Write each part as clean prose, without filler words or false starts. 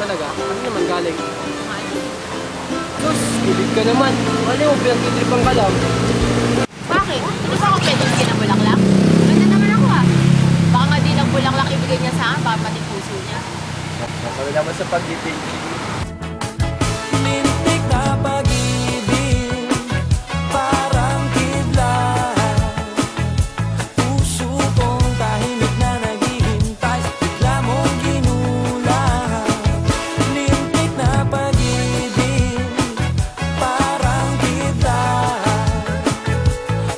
talaga? Ano naman galing? Sus, kilig ka naman. Ano mo, pinagtitripan ka lang. Bakit? Hindi ba ako pwede bigyan ng bulaklak? Ganda naman ako ah. Baka nga di ng bulaklak ibigay niya sa akin, baka pati puso niya. Masama naman sa pag-ibig. Lintik na pag-ibig, parang kidlat. Puso kong tahimik na naghihintay, bigla mong ginulat. Lintik na pag-ibig, parang kidlat.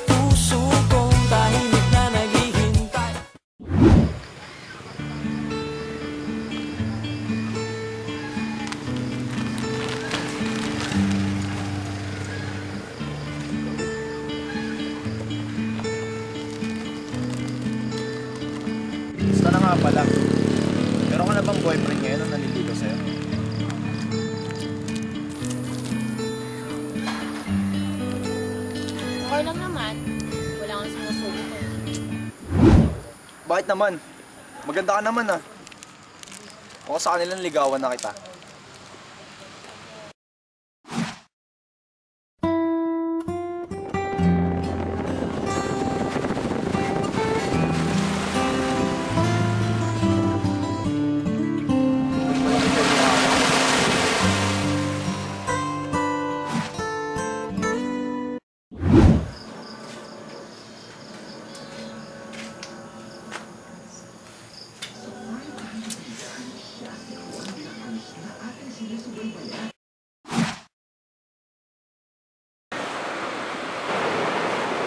Puso kong tahimik na naghihintay. Gusto na nga pala. Meron ka na bang boyfriend ngayon na naliligo sa'yo? Okay lang naman. Wala kang sinusubo ko. Bakit naman? Maganda ka naman ah. O sa kanilang ligawan na kita.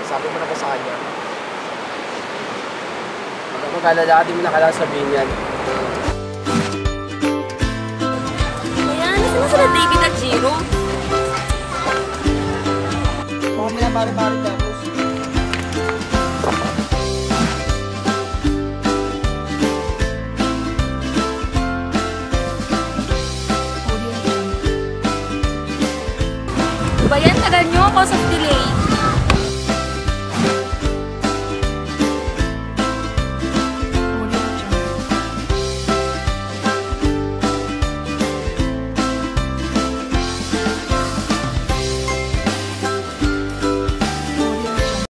Sabi mo na ba sa kanya? Huwag kang mag-alala, di mo na kailangan sabihin yan. Kaya, nasa na sila David at Jiro? Baka may nabari-bari tapos. Ba yan? Tagal nyo ako sa delay.